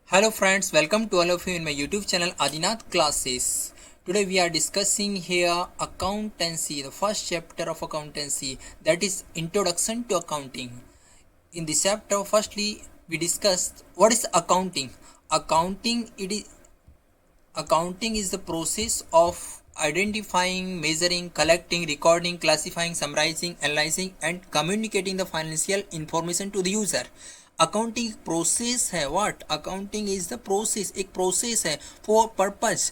Hello friends, welcome to all of you in my YouTube channel Adinath Classes. Today we are discussing here accountancy, the first chapter of accountancy, that is Introduction to Accounting. In this chapter, firstly we discussed what is accounting. Accounting is the process of identifying, measuring, collecting, recording, classifying, summarizing, analyzing and communicating the financial information to the user. Accounting process है. What accounting is the process, एक process है for purpose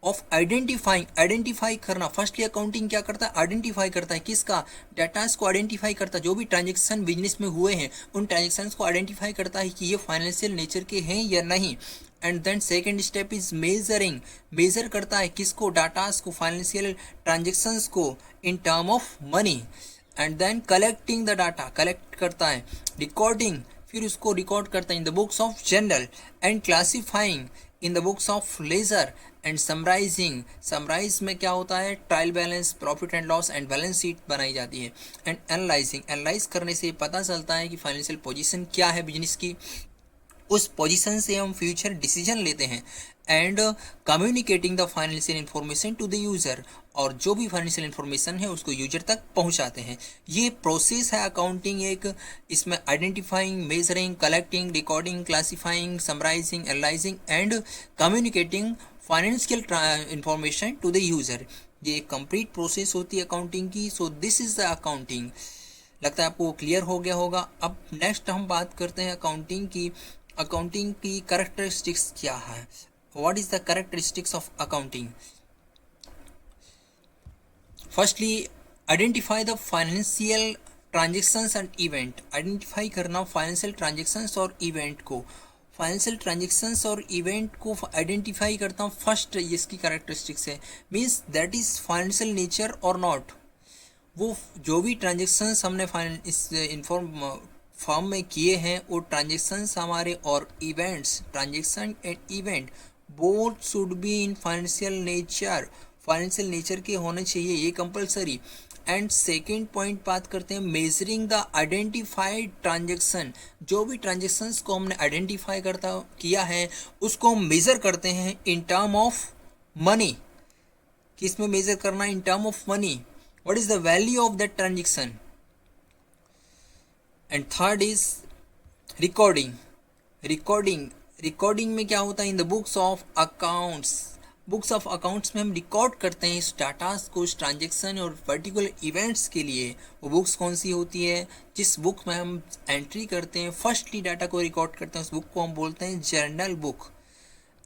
of identify करना. Firstly accounting क्या करता है? Identify करता है. किसका? डाटास को आइडेंटिफाई करता है. जो भी ट्रांजेक्शन बिजनेस में हुए हैं उन ट्रांजेक्शन को आइडेंटिफाई करता है कि ये फाइनेंशियल नेचर के हैं या नहीं. And then second step is measuring. Measure करता है किसको? डाटास को, फाइनेंशियल ट्रांजेक्शन्स को in term of money. And then collecting the data, collect करता है. रिकॉर्डिंग, फिर उसको रिकॉर्ड करता है in the books of journal. And classifying in the books of ledger. And summarising, summarise में क्या होता है? Trial balance, profit and loss and balance sheet बनाई जाती है. एंड एनालाइजिंग, एनालाइज करने से पता चलता है कि फाइनेंशियल पोजीशन क्या है बिजनेस की, उस पोजीशन से हम फ्यूचर डिसीजन लेते हैं. And communicating the financial information to the user, और जो भी फाइनेंशियल इंफॉर्मेशन है उसको यूजर तक पहुंचाते हैं. ये प्रोसेस है अकाउंटिंग एक. इसमें identifying, measuring, collecting, recording, classifying, summarising, analysing and communicating financial information to the user. ये एक कंप्लीट प्रोसेस होती है अकाउंटिंग की. So this is the accounting. लगता है आपको क्लियर हो गया होगा. अब नेक्स्ट हम बात करते हैं अकाउंटिंग की. अकाउंटिंग की कैरेक्टरिस्टिक्स क्या है? What is the characteristics of accounting? Firstly identify the financial transactions and event. Identify करना फाइनेंशियल ट्रांजेक्शन्स और इवेंट को. फाइनेंशियल ट्रांजेक्शन्स और इवेंट को आइडेंटिफाई करता हूँ. फर्स्ट इसकी कैरेक्टरिस्टिक्स है, means that is financial nature और नॉट. वो जो भी ट्रांजेक्शन्स हमने इस फॉर्म में किए हैं वो ट्रांजेक्शन्स हमारे, और events, transaction and event both should be in financial nature. Financial nature के होने चाहिए, ये कंपलसरी. एंड सेकेंड पॉइंट बात करते हैं मेजरिंग द आइडेंटिफाइड ट्रांजेक्शन. जो भी ट्रांजेक्शन्स को हमने आइडेंटिफाई किया है उसको हम मेजर करते हैं इन टर्म ऑफ मनी. किस में मेजर करना? इन term of money. What is the value of that transaction? And third is recording. Recording में क्या होता है? In the books of accounts. Books of accounts में हम रिकॉर्ड करते हैं इस डाटास को, इस ट्रांजेक्शन और पर्टिकुलर इवेंट्स के लिए. वो बुक्स कौन सी होती है? जिस बुक में हम एंट्री करते हैं, फर्स्टली डाटा को रिकॉर्ड करते हैं, उस बुक को हम बोलते हैं जर्नल बुक.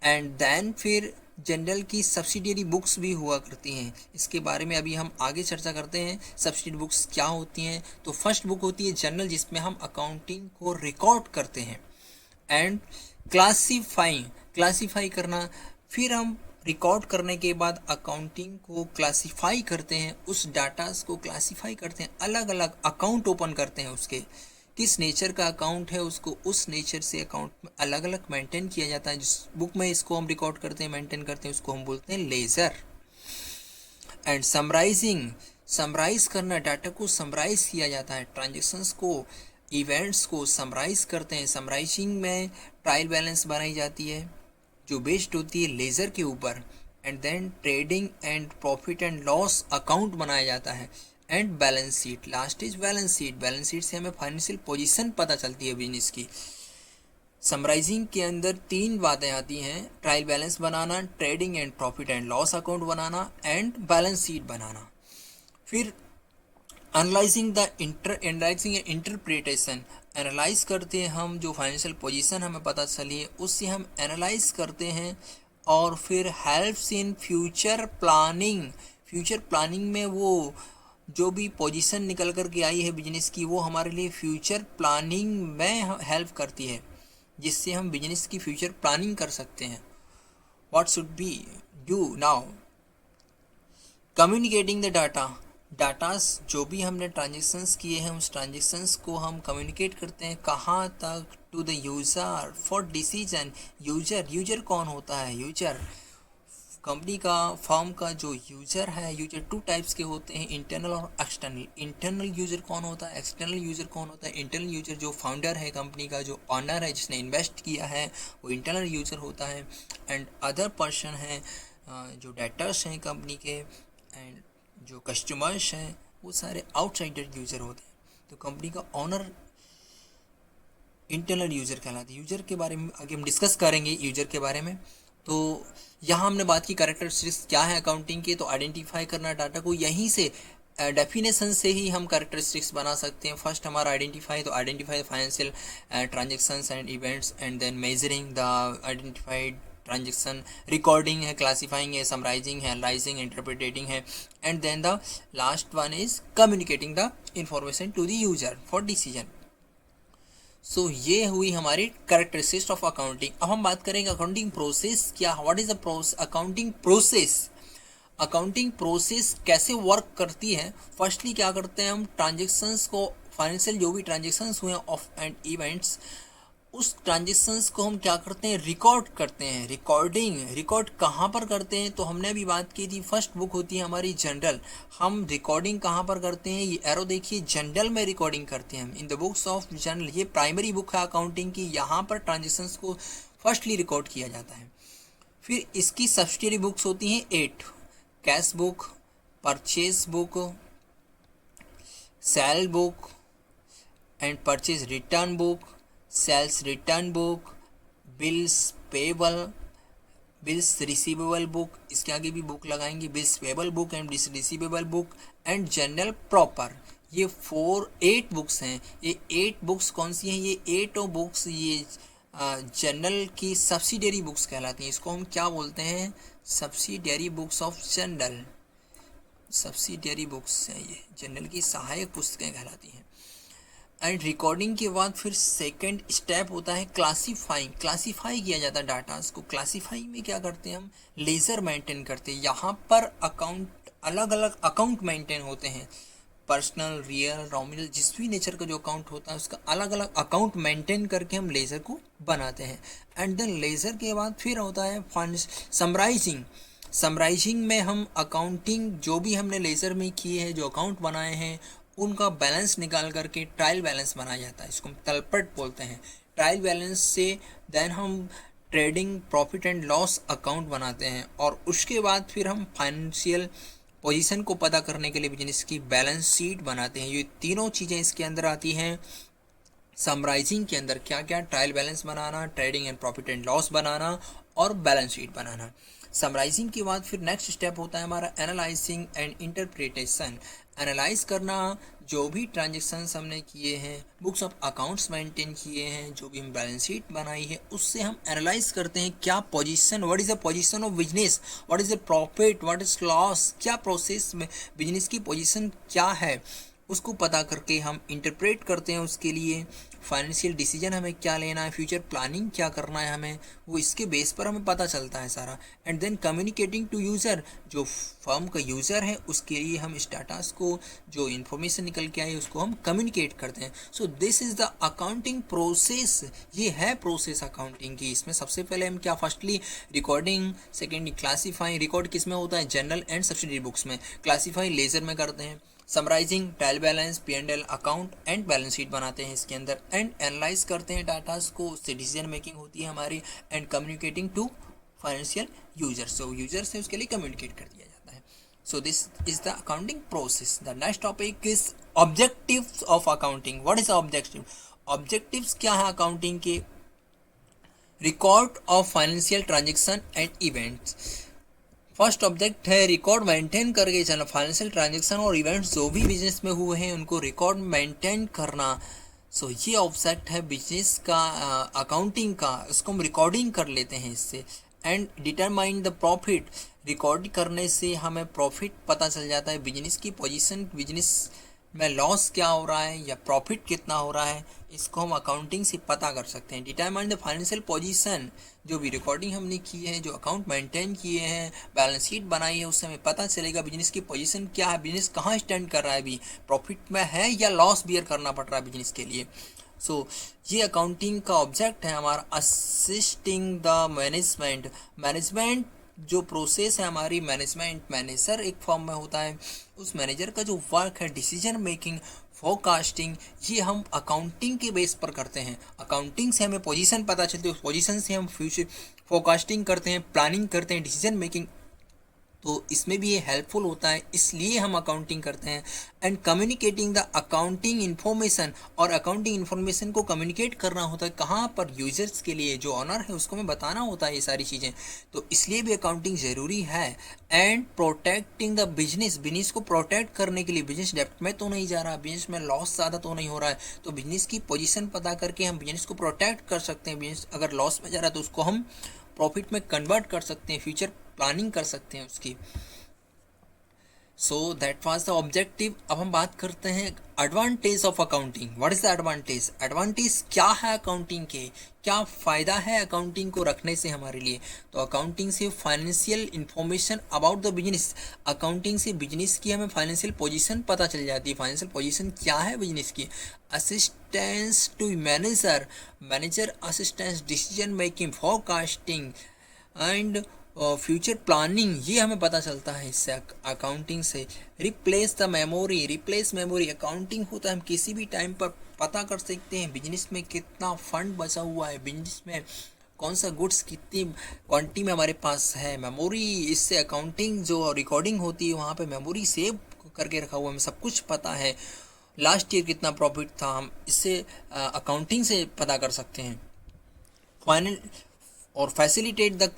एंड देन फिर जनरल की सब्सिडियरी बुक्स भी हुआ करती हैं. इसके बारे में अभी हम आगे चर्चा करते हैं. सब्सिडियरी बुक्स क्या होती हैं? तो फर्स्ट बुक होती है जनरल, जिसमें हम अकाउंटिंग को रिकॉर्ड करते हैं. एंड क्लासीफाई करना, फिर हम रिकॉर्ड करने के बाद अकाउंटिंग को क्लासीफाई करते हैं, उस डाटास को क्लासीफाई करते हैं, अलग अलग अकाउंट ओपन करते हैं. उसके किस नेचर का अकाउंट है उसको उस नेचर से अकाउंट में अलग अलग मेंटेन किया जाता है. जिस बुक में इसको हम रिकॉर्ड करते हैं, मेंटेन करते हैं, उसको हम बोलते हैं लेजर. एंड समराइजिंग, समराइज करना, डाटा को समराइज किया जाता है, ट्रांजेक्शन्स को, इवेंट्स को समराइज करते हैं. समराइजिंग में ट्रायल बैलेंस बनाई जाती है जो बेस्ड होती है लेजर के ऊपर. And then trading and profit and loss account बनाया जाता है. And balance sheet, last is balance sheet. Balance sheet से हमें फाइनेंशियल पोजीशन पता चलती है बिजनेस की. समराइजिंग के अंदर तीन बातें आती हैं: ट्रायल बैलेंस बनाना, trading and profit and loss account बनाना, एंड बैलेंस शीट बनाना. फिर एनालाइजिंग एंड इंटरप्रिटेशन. एनालाइज करते हैं हम, जो फाइनेंशियल पोजीशन हमें पता चली है उससे हम एनालाइज करते हैं. और फिर helps in future planning. Future planning में वो जो भी पोजीशन निकल कर के आई है बिजनेस की, वो हमारे लिए फ्यूचर प्लानिंग में हेल्प करती है, जिससे हम बिजनेस की फ्यूचर प्लानिंग कर सकते हैं. What should be do now? Communicating the data. Datas जो भी हमने ट्रांजेक्शन्स किए हैं उस ट्रांजेक्शन्स को हम कम्युनिकेट करते हैं. कहाँ तक? To the user for decision. User कौन होता है? यूजर कंपनी का फर्म का जो यूजर है, यूजर टू टाइप्स के होते हैं, इंटरनल और एक्सटर्नल। इंटरनल यूजर कौन होता है, एक्सटर्नल यूजर कौन होता है। इंटरनल यूजर जो फाउंडर है कंपनी का, जो ऑनर है, जिसने इन्वेस्ट किया है, वो इंटरनल यूजर होता है। एंड अदर पर्सन है जो डेटर्स हैं कंपनी के, एंड जो कस्टमर्स हैं वो सारे आउटसाइडर यूजर होते हैं। तो कंपनी का ऑनर इंटरनल यूजर कहलाते हैं। यूजर के बारे में आगे हम डिस्कस करेंगे यूजर के बारे में। तो यहाँ हमने बात की कैरेक्टरिस्टिक्स क्या है अकाउंटिंग के, तो आइडेंटिफाई करना डाटा को, यहीं से डेफिनेशन से ही हम कैरेक्टरिस्टिक्स बना सकते हैं। फर्स्ट हमारा आइडेंटिफाई, तो identify financial transactions and events, and then measuring the identified transaction, recording है, क्लासीफाइंग है, समराइजिंग है, एनालाइजिंग, इंटरप्रिटेटिंग है, and then the last one is communicating the information to the user for decision. So ये हुई हमारी characteristics of accounting. अब हम बात करेंगे अकाउंटिंग प्रोसेस क्या, what is the accounting process. Accounting process कैसे वर्क करती है। फर्स्टली क्या करते हैं हम, ट्रांजेक्शन्स को, फाइनेंशियल जो भी ट्रांजेक्शन्स हुए ऑफ एंड इवेंट्स, उस ट्रांजेक्शन्स को हम क्या करते हैं, रिकॉर्ड करते हैं। रिकॉर्ड कहाँ पर करते हैं, तो हमने अभी बात की थी, फर्स्ट बुक होती है हमारी जनरल। हम रिकॉर्डिंग कहाँ पर करते हैं, ये एरो देखिए, जनरल में रिकॉर्डिंग करते हैं हम, इन द बुक्स ऑफ जनरल। ये प्राइमरी बुक है अकाउंटिंग की, यहाँ पर ट्रांजेक्शन्स को फर्स्टली रिकॉर्ड किया जाता है। फिर इसकी सब्सिडियरी बुक्स होती हैं 8, cash book, purchase book, sale book and purchase return book, sales return book, bills payable, bills receivable book, इसके आगे भी बुक लगाएंगे, bills payable book and bills receivable book, and general proper. ये 8 books हैं। ये 8 books कौन सी हैं, ये 8 बुक्स ये जनरल की सब्सिडियरी बुक्स कहलाती हैं। इसको हम क्या बोलते हैं, subsidiary books of general. Subsidiary books हैं ये, जनरल की सहायक पुस्तकें कहलाती हैं। एंड रिकॉर्डिंग के बाद फिर सेकंड स्टेप होता है क्लासीफाइंग। क्लासीफाई किया जाता है डाटा को। क्लासीफाई में क्या करते हैं हम, लेजर मेंटेन करते हैं। यहाँ पर अकाउंट, अलग अलग अकाउंट मेंटेन होते हैं, पर्सनल, रियल, नॉमिनल, जिस भी नेचर का जो अकाउंट होता है उसका अलग अलग अकाउंट मेंटेन करके हम लेजर को बनाते हैं। एंड देन लेजर के बाद फिर होता है समराइजिंग। समराइजिंग में हम अकाउंटिंग जो भी हमने लेजर में किए हैं, जो अकाउंट बनाए हैं, उनका बैलेंस निकाल करके ट्रायल बैलेंस बनाया जाता है। इसको हम तलपट बोलते हैं। ट्रायल बैलेंस से देन हम trading profit and loss account बनाते हैं, और उसके बाद फिर हम फाइनेंशियल पोजीशन को पता करने के लिए बिजनेस की बैलेंस शीट बनाते हैं। ये तीनों चीज़ें इसके अंदर आती हैं। समराइजिंग के अंदर क्या क्या, ट्रायल बैलेंस बनाना, trading and profit and loss बनाना, और बैलेंस शीट बनाना। समराइजिंग के बाद फिर नेक्स्ट स्टेप होता है हमारा एनालाइजिंग एंड इंटरप्रिटेशन। एनालाइज करना, जो भी ट्रांजेक्शन्स हमने किए हैं, बुक्स ऑफ अकाउंट्स मेंटेन किए हैं, जो भी हम बैलेंस शीट बनाई है, उससे हम एनालाइज करते हैं क्या position, what is the position of business, what is the profit, what is loss, क्या प्रोसेस में बिजनेस की पोजीशन क्या है, उसको पता करके हम इंटरप्रेट करते हैं। उसके लिए फाइनेंशियल डिसीजन हमें क्या लेना है, फ्यूचर प्लानिंग क्या करना है हमें, वो इसके बेस पर हमें पता चलता है सारा। And then communicating to user, जो फर्म का यूज़र है उसके लिए हम इस डाटास को, जो इन्फॉर्मेशन निकल के आई उसको हम कम्युनिकेट करते हैं। सो this is the accounting process. ये है प्रोसेस अकाउंटिंग की। इसमें सबसे पहले हम क्या, firstly recording, secondly classifying. Record किस में होता है, जनरल एंड सब्सिडियरी बुक्स में। क्लासीफाई लेजर में करते हैं। Summarising, trial balance, P&L account and balance sheet बनाते हैं इसके अंदर। एंड एनालाइज करते हैं डाटास को, उससे डिसीजन मेकिंग होती है हमारी। And communicating to financial users, so user से उसके लिए कम्युनिकेट कर दिया जाता है। So this is the accounting process. The next topic is objectives of accounting. What is objective, objectives क्या है अकाउंटिंग के, record of financial transaction and events. First object है रिकॉर्ड मेंटेन करके चलना, फाइनेंशियल ट्रांजेक्शन और इवेंट्स जो भी business में हुए हैं उनको रिकॉर्ड मेंटेन करना। सो ये ऑब्जेक्ट है बिजनेस का, अकाउंटिंग का, इसको हम रिकॉर्डिंग कर लेते हैं इससे। And determine the profit, record करने से हमें प्रॉफिट पता चल जाता है, बिजनेस की पोजीशन, बिजनेस में लॉस क्या हो रहा है या प्रॉफिट कितना हो रहा है, इसको हम अकाउंटिंग से पता कर सकते हैं। डिटरमाइन द फाइनेंशियल पोजीशन, जो भी रिकॉर्डिंग हमने की है, जो अकाउंट मेंटेन किए हैं, बैलेंस शीट बनाई है, उससे हमें पता चलेगा बिजनेस की पोजीशन क्या है, बिजनेस कहाँ स्टैंड कर रहा है, अभी प्रॉफिट में है या लॉस बियर करना पड़ रहा है बिजनेस के लिए। सो ये अकाउंटिंग का ऑब्जेक्ट है हमारा। असिस्टिंग द मैनेजमेंट, मैनेजमेंट जो प्रोसेस है हमारी मैनेजमेंट मैनेजर एक फॉर्म में होता है, उस मैनेजर का जो वर्क है डिसीजन मेकिंग, फोरकास्टिंग, ये हम अकाउंटिंग के बेस पर करते हैं। अकाउंटिंग से हमें पोजीशन पता चलती है, उस पोजीशन से हम फ्यूचर फोरकास्टिंग करते हैं, प्लानिंग करते हैं, डिसीजन मेकिंग, तो इसमें भी ये हेल्पफुल होता है, इसलिए हम अकाउंटिंग करते हैं। And communicating the accounting information, और अकाउंटिंग इन्फॉर्मेशन को कम्युनिकेट करना होता है कहाँ पर, यूजर्स के लिए, जो ऑनर है उसको हमें बताना होता है ये सारी चीज़ें, तो इसलिए भी अकाउंटिंग ज़रूरी है। And protecting the business, business को प्रोटेक्ट करने के लिए, बिजनेस डेप्ट में तो नहीं जा रहा, बिजनेस में लॉस ज़्यादा तो नहीं हो रहा है, तो बिजनेस की पोजीशन पता करके हम बिजनेस को प्रोटेक्ट कर सकते हैं। बिजनेस अगर लॉस में जा रहा है तो उसको हम प्रॉफिट में कन्वर्ट कर सकते हैं, फ्यूचर प्लानिंग कर सकते हैं उसकी। So that was the objective. अब हम बात करते हैं advantage of accounting. What is the advantage? Advantage क्या है अकाउंटिंग के, क्या फ़ायदा है अकाउंटिंग को रखने से हमारे लिए? तो अकाउंटिंग से financial information about the business, accounting से बिजनेस की हमें फाइनेंशियल पोजीशन पता चल जाती है। फाइनेंशियल पोजीशन क्या है बिजनेस की? Assistance to manager, manager assistance, decision making, forecasting and future planning, ये हमें पता चलता है इससे, अकाउंटिंग से। Replace the memory, replace memory, accounting होता है हम किसी भी टाइम पर पता कर सकते हैं बिजनेस में कितना फंड बचा हुआ है, बिजनेस में कौन सा गुड्स कितनी क्वांटिटी में हमारे पास है। मेमोरी, इससे अकाउंटिंग जो रिकॉर्डिंग होती है वहाँ पे मेमोरी सेव करके रखा हुआ है, हमें सब कुछ पता है। लास्ट ईयर कितना प्रॉफिट था, हम इससे अकाउंटिंग से पता कर सकते हैं। फाइनल और facilitate the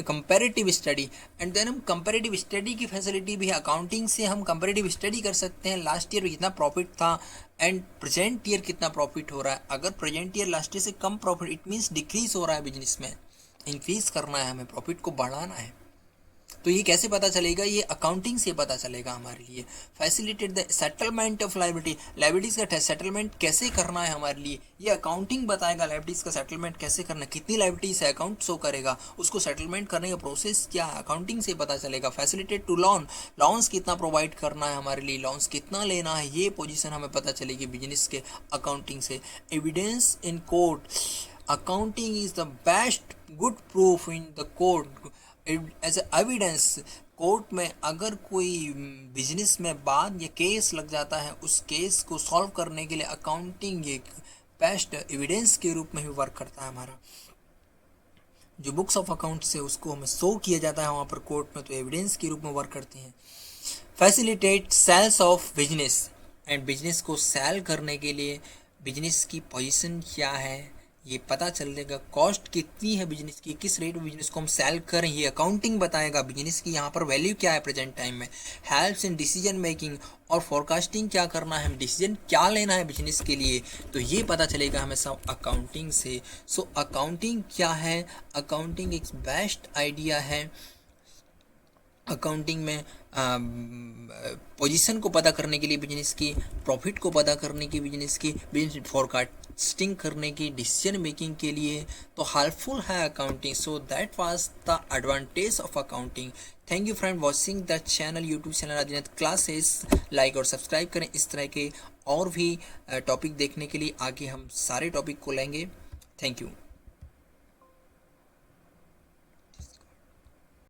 comparative study, and then हम कंपैरेटिव स्टडी की फैसिलिटी भी है। अकाउंटिंग से हम कंपैरेटिव स्टडी कर सकते हैं, लास्ट ईयर में कितना प्रॉफिट था एंड प्रेजेंट ईयर कितना प्रॉफिट हो रहा है। अगर प्रेजेंट ईयर लास्ट ईयर से कम प्रॉफिट, इट मीन्स डिक्रीज हो रहा है बिजनेस में, इंक्रीज करना है हमें, प्रॉफिट को बढ़ाना है, तो ये कैसे पता चलेगा? ये अकाउंटिंग से पता चलेगा हमारे लिए। Facilitate the settlement of liability, liabilities का सेटलमेंट कैसे करना है हमारे लिए, ये अकाउंटिंग बताएगा। लायबिलिटीज़ का सेटलमेंट कैसे करना है, कितनी लायबिलिटीज है अकाउंट शो करेगा, उसको सेटलमेंट करने का प्रोसेस क्या है, अकाउंटिंग से पता चलेगा। फैसिलिटेट टू लोन, लोन्स कितना प्रोवाइड करना है हमारे लिए, लोन्स कितना लेना है, ये पोजिशन हमें पता चलेगी बिजनेस के अकाउंटिंग से। Evidence in court, accounting is the best good proof in the court as evidence. Court में अगर कोई बिजनेस में बात या केस लग जाता है, उस केस को सॉल्व करने के लिए अकाउंटिंग एक बेस्ट एविडेंस के रूप में भी वर्क करता है। हमारा जो बुक्स ऑफ अकाउंट्स है उसको हमें शो किया जाता है वहाँ पर कोर्ट में, तो एविडेंस के रूप में वर्क करती हैं। Facilitate sales of business, and business को सेल करने के लिए बिजनेस की पोजीशन क्या है ये पता चलेगा, कॉस्ट कितनी है बिजनेस की, किस रेट में बिजनेस को हम सेल करें, ये अकाउंटिंग बताएगा। बिजनेस की यहाँ पर वैल्यू क्या है प्रेजेंट टाइम में। हेल्प्स इन डिसीजन मेकिंग, और फोरकास्टिंग क्या करना है, हम डिसीजन क्या लेना है बिजनेस के लिए, तो ये पता चलेगा हमें सब अकाउंटिंग से। सो अकाउंटिंग क्या है? अकाउंटिंग एक बेस्ट आइडिया है। अकाउंटिंग में पोजीशन को पता करने के लिए बिजनेस की, प्रॉफिट को पता करने की बिजनेस की, बिजनेस फोरकास्टिंग करने की, डिसीजन मेकिंग के लिए तो हेल्पफुल है accounting. So that was the advantage of accounting. Thank you friend watching the channel, YouTube channel Adinath classes. Like और सब्सक्राइब करें। इस तरह के और भी टॉपिक देखने के लिए आगे हम सारे टॉपिक को लेंगे। Thank you.